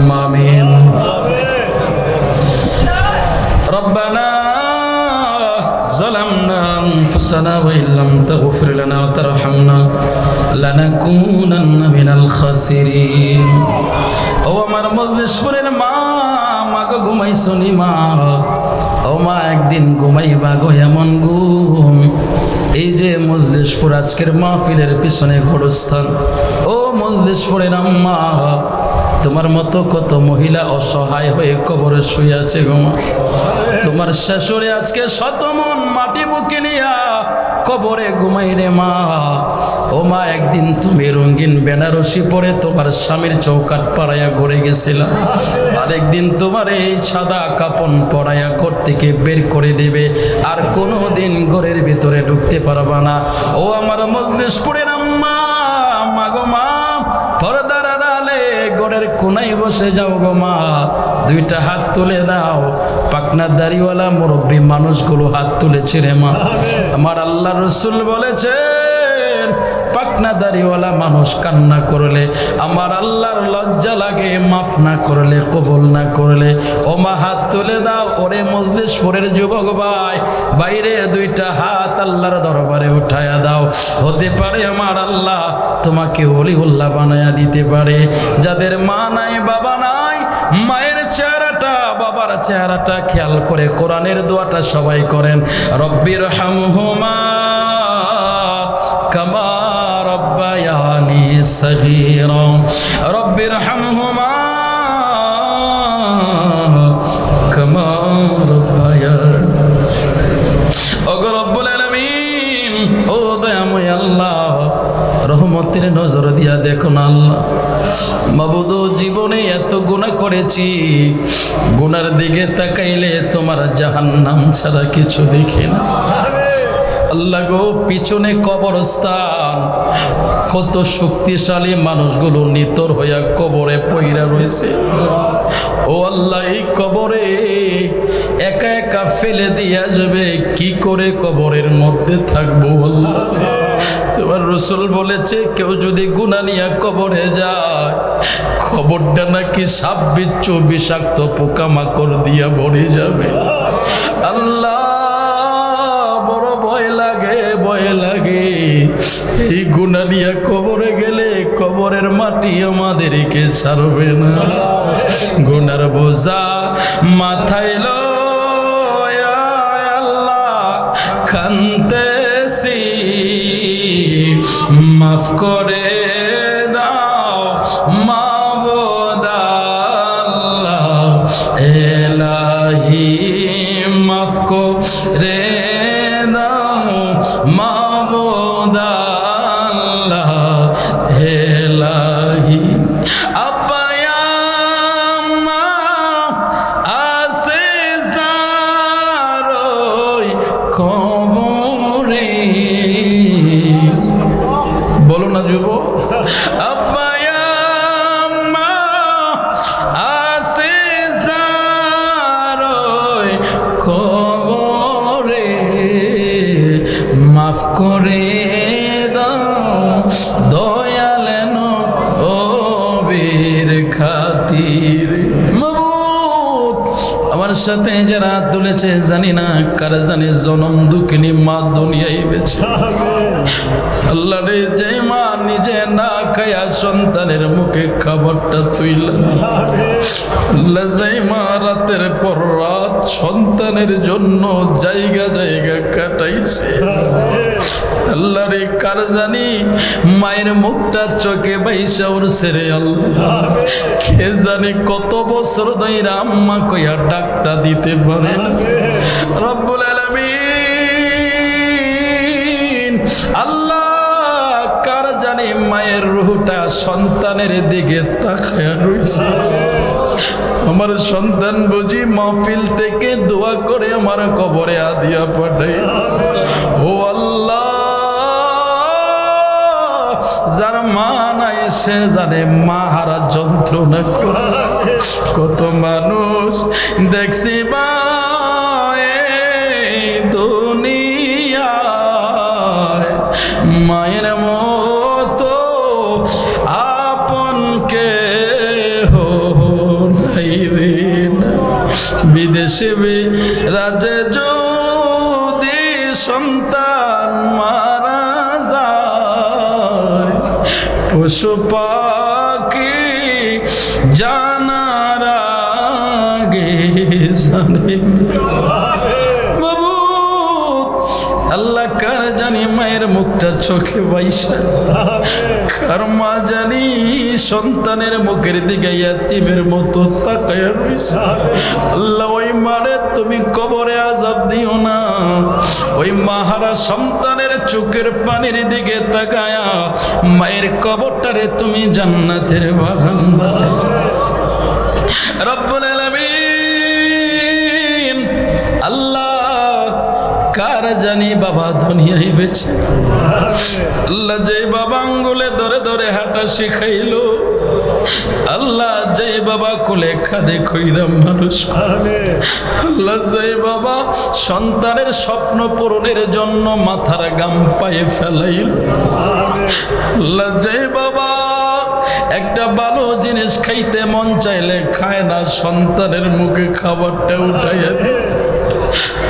آمين ربنا ظلمنا أنفسنا وإن لم تغفر لنا وترحمنا لنكونن من الخاسرين ও আমার মজলিসপুরের মা মাগো ঘুমাইছনি মা ও মা একদিন ঘুমাইবা গো এমন ঘুম এই যে মজলিসপুর আজকের মাহফিলের পিছনে গোরস্থান ও মজলিসপুরের আম্মা তোমার মতো কত মহিলা অসহায় হয়ে কবরে শুয়ে আছে গো মা তোমার শাশুড়ি আজকে শতমন মাটি বুকে নিয়া কবরে ঘুমাই রে মা ও মা একদিন তুমি রঙিন বেনারসি পরে তোমার স্বামীর চৌকাট পাড়াইয়া ঘুরে গেছিলা আরেকদিন তোমার এই সাদা কাপড় পরাইয়া ঘর থেকে বের করে দেবে আর কোনোদিন ঘরের ভিতরে ঢুকতে পারবা না ও আমার মজলিসপুরের আম্মা মাগো মা পর্দার আড়ালে ঘরের কোনায় বসে যাও গো মা দুইটা হাত তুলে দাও পাকনা দাড়িওয়ালা মুরব্বী মানুষগুলো হাত তুলেছে রে মা আমার আল্লাহ রসুল বলেছেন পাকনা দাড়িওয়ালা মানুষ কান্না করলে আমার আল্লাহর লজ্জা লাগে মাফ না করলে কবুল না করলে ও মা হাত তুলে দাও ওরে মজলিসপুরের যুবক ভাই বাইরে দুইটা হাত আল্লাহর দরবারে উঠায়া দাও হতে পারে আমার আল্লাহ তোমাকে ওলিউল্লাহ বানায়া দিতে পারে যাদের মা নাই বাবা নাই মায়ের চেহারাটা বাবার চেহারাটা খেয়াল করে কোরআনের দোয়াটা সবাই করেন রব্বির হামহুমা কামা রব্বায়ানি সগীরা রব্বির হামহুমা কামা রব্বায়ানি ওগো রব্বুল আলামিন ও দয়াময় আল্লাহ রহমতের নজর দিয়া দেখো না আল্লাহ মাবুদ জীবনে এত গুনাহ করেছি গুনার দিকে তাকাইলে তোমার জাহান্নাম ছাড়া কিছু দেখি না আল্লাহ গো পিছনে কবরস্থান কত শক্তিশালী মানুষগুলো নিতর হইয়া কবরে পইরা রয়েছে ও আল্লাহ এই কবরে একা একা ফেলে দিয়ে আসবে কি করে কবরের মধ্যে থাকবো আল্লাহ তোমার রসুল বলেছে কেউ যদি গুনাহ নিয়া কবরে যায় খবরটা নাকি সাপ বিচ্ছু বিষাক্ত পোকামাকড় দিয়া ভরে যাবে আল্লাহ বড় ভয় লাগে এই গুনাহ নিয়া কবরে গেলে কবরের মাটি আমাদেরকে ছাড়বে না গুনার বোঝা মাথায় লয়া আল্লাহ কাঁদতেছি মাফ করে দাও মাবুদ আল্লাহ এলাহি মাফ করে দাও মাবুদ আল্লাহ এলাহি আব্বা আম্মা আছে যারই কবরে বলো না যুবক আব্বা আম্মা আছে যারই কবরে মাফ করে দাও দয়াল নবীর খাতির আমার সাথে যারা তুলেছে জানি না কার জানি জনম দুঃখিনী মা দুনিয়ায় বেঁচে আল্লাহ রে যে মা নিজে না খায়া সন্তানের মুখে খাবারটা তুইলা আল্লাহ যে মা রাতের পর রাত সন্তানের জন্য জায়গা জায়গা কাটাইছে আল্লাহ রে কার জানি মায়ের মুখটা চোখে বাইসা উঠছে রে আল্লাহ কে জানি কত বছর ধরে আম্মা কইয়া ডাকটা দিতে পারে না রব্বুল আলামিন আল্লাহ কার জানি মায়ের রূহটা সন্তানের দিকে তাকায়া রইছে আমার সন্তান বুঝি মাহফিল থেকে দোয়া করে আমার কবরে আদিয়া পাঠাই ও আল্লাহ যার মা নাই সে জানে মা হারা যন্ত্রণা কত মানুষ দেখছি বা দুনিয়ায় মায়ের মতো আপন কে দেশে রাজে যদি সন্তান মারা যায়, পশু পাখি জানার আগে জানে বাবু আল্লাহ কার জানি মায়ের মুখটা চোখে বাইসা, কার মা জানি সন্তানের মুখের দিকে ইয়াতীমের মতো তাকায় রইছে। আল্লাহ ওই মারে তুমি কবরে আযাব দিও না, ওই মাহারা সন্তানের চোখের পানির দিকে তাকায়া মায়ের কবরটারে তুমি জান্নাতের বাগান বানাও। রব্বুল আলামিন আল্লাহ কার জানি বাবা দুনিয়ায় বেঁচে, আল্লাহ যে বাবা আঙ্গুলে ধরে ধরে হাঁটা শিখাইলো, আল্লাহ যে বাবা কোলে খাদে কইরা মানুষ করে, আল্লাহ যে বাবা সন্তানের স্বপ্ন পূরণের জন্য মাথার গাম পায়ে ফেলাইল, আল্লাহ যে বাবা একটা ভালো জিনিস খাইতে মন চাইলে খায় না, সন্তানের মুখে খাবারটা উঠাইয়া দিত,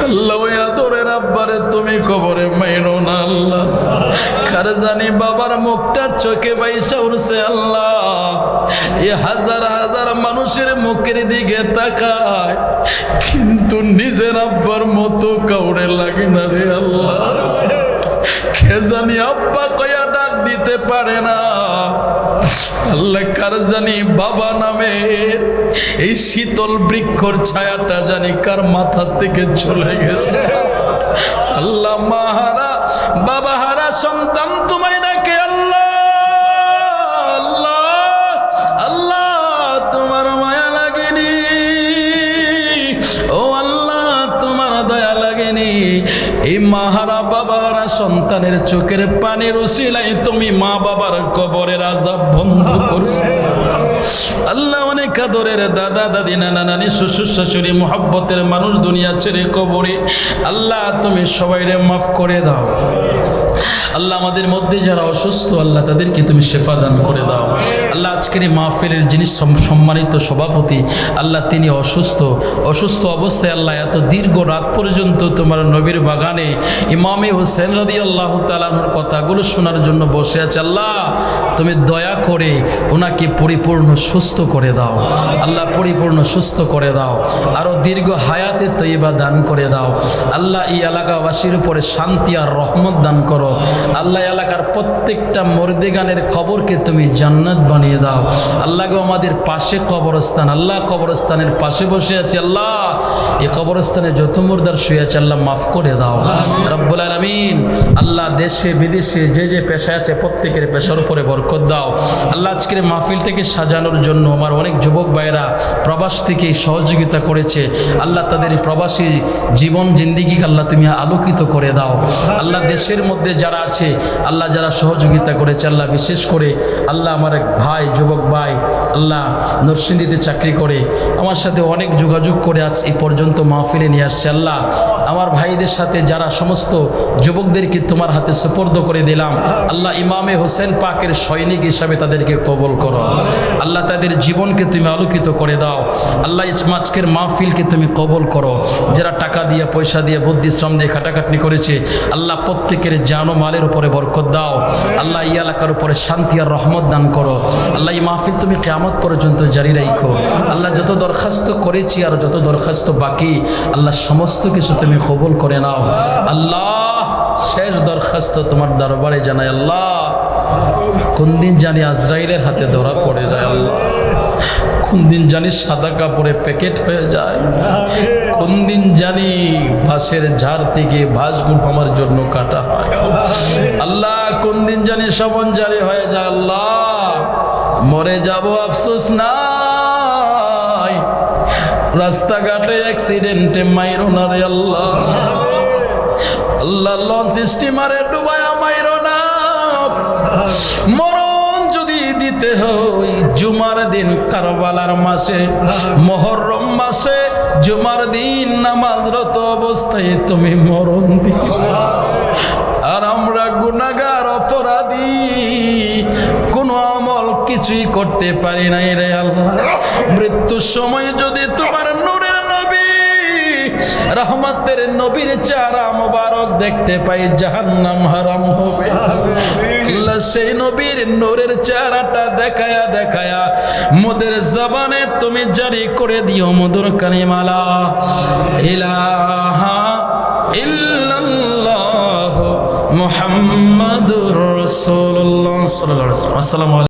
আল্লাহ ওই আদরের আব্বারে তুমি কবরে মাইরো না। আল্লাহ কার জানি বাবার মুখটা চোখে বাইসা উঠছে, আল্লাহ এই হাজার হাজার মানুষের মুখের দিকে তাকায় কিন্তু নিজের আব্বার মতো কাউরে লাগে না রে আল্লাহ। কে জানি আব্বা কয়া ডাক দিতে পারে না, আল্লাহ কার জানি বাবা নামে এই শীতল বৃক্ষর ছায়াটা জানি কার মাথা থেকে চলে গেছে। আল্লাহ মাহারা বাবা হারা সন্তান তোমায় ডাকে, আল্লাহ আল্লাহ আল্লাহ তোমার মায়া লাগেনি, ও আল্লাহ তোমার দয়া লাগেনি, এই মাহারা বাবারা সন্তানের চোখের পানির উসিলায় তুমি মা বাবার কবরের আযাব বন্ধ করছো। আল্লাহ অনেক আদরের দাদা দাদি নানা নানি শ্বশুর শাশুড়ি মুহাব্বতের মানুষ দুনিয়া ছেড়ে কবরে, আল্লাহ তুমি সবাইরে মাফ করে দাও। আল্লাহ আমাদের মধ্যে যারা অসুস্থ আল্লাহ তাদেরকে তুমি শেফা দান করে দাও। আল্লাহ আজকের এই মাহফিলের যিনি সম্মানিত সভাপতি আল্লাহ তিনি অসুস্থ অবস্থায় আল্লাহ এত দীর্ঘ রাত পর্যন্ত তোমার নবীর বাগানে ইমামে হোসেন রাদিয়াল্লাহু তাআলার কথাগুলো শোনার জন্য বসে আছে। আল্লাহ তুমি দয়া করে ওনাকে পরিপূর্ণ সুস্থ করে দাও, আল্লাহ পরিপূর্ণ সুস্থ করে দাও, আরো দীর্ঘ হায়াতে তৈবা দান করে দাও। আল্লাহ এই এলাকাবাসীর উপরে শান্তি আর রহমত দান করো। আল্লাহ এলাকার প্রত্যেকটা মুর্দেগানের কবরকে তুমি জান্নাত বানিয়ে দাও। আল্লাহ গো আমাদের পাশে কবরস্থান, আল্লাহ কবরস্থানের পাশে বসে আছি, আল্লাহ এই কবরস্থানে যত মুর্দার শুয়ে আছে আল্লাহ মাফ করে দাও রব্বুল আলামিন। আল্লাহ দেশে বিদেশে যে যে পেশায় আছে প্রত্যেকের পেশার উপরে বরকত দাও। আল্লাহ আজকের মাহফিলটাকে সাজানোর জন্য আমার অনেক যুবক ভাইরা প্রবাস থেকে সহযোগিতা করেছে, আল্লাহ তাদের প্রবাসী জীবন জিন্দিগিকে আল্লাহ তুমি আলোকিত করে দাও। আল্লাহ দেশের মধ্যে যারা আছে আল্লাহ যারা সহযোগিতা করেছে আল্লাহ বিশেষ করে আল্লাহ আমার এক ভাই যুবক ভাই আল্লাহ নরসিংদীতে চাকরি করে আমার সাথে অনেক যোগাযোগ করে আজ এই পর্যন্ত মাহফিলে নিয়ে আসছে। আল্লাহ আমার ভাইদের সাথে যারা সমস্ত যুবকদেরকে তোমার হাতে সুপর্দ করে দিলাম, আল্লাহ ইমামে হোসেন পাকের সৈনিক হিসাবে তাদেরকে কবুল করো। আল্লাহ তাদের জীবনকে তুমি আলোকিত করে দাও। আল্লাহ আজকের মাহফিলকে তুমি কবুল করো। যারা টাকা দিয়ে পয়সা দিয়ে বুদ্ধি শ্রম দিয়ে খাটাখাটনি করেছে আল্লাহ প্রত্যেকের জান ও মালের উপরে বরকত দাও। আল্লাহ এই এলাকার উপরে শান্তি আর রহমত দান করো। আল্লাহ এই মাহফিল তুমি কিয়ামত পর্যন্ত জারি রাখো। আল্লাহ যত দরখাস্ত করেছি আর যত দরখাস্ত বাকি আল্লাহ সমস্ত কিছু তুমি কবুল করে নাও। আল্লাহ শেষ দরখাস্ত তোমার দরবারে জানাই, আল্লাহ কোন দিন জানি আজরাইলের হাতে ধরা পড়ে যায়, আল্লাহ কোন দিন জানি সাদা কাপড়ে প্যাকেট হয়ে যায়, কোন দিন জানি বাঁশের ঝাড় থেকে বাঁশগুলো আমার জন্য কাটা হয়, আল্লাহ কোন দিন জানি শবন জারি হয়ে যায়, আল্লাহ মরে যাব আফসোস নাই, রাস্তাঘাটে অ্যাক্সিডেন্টে মাইরো না রে আল্লাহ, আল্লাহ লঞ্চ স্টিমারে ডুবায়া মাইরো না, মরণ যদি দিতে হয় জুমার দিন কারবালার মাসে মুহররম মাসে জুমার দিন নামাজরত অবস্থায় তুমি মরণ দিও। আর আমরা গুনাহগার অপরাধী কোনো আমল কিছুই করতে পারি নাই রে আল্লাহ, মৃত্যুর সময় যদি তোমার নূরের নবী রহমতের নবীর চেহারা মোবারক দেখতে পাই জাহান্নাম হারাম হবে। আল্লাহ সেই নবীর নূরের চেহারাটা দেখায়া দেখায়া মোদের জবানে তুমি জারি করে দিও মধুর কালিমা লা ইলাহা ইল্লাল্লাহ মুহাম্মাদুর রাসূলুল্লাহ সাল্লাল্লাহু আলাইহি ওয়াসাল্লাম। আসসালামু আলাইকুম।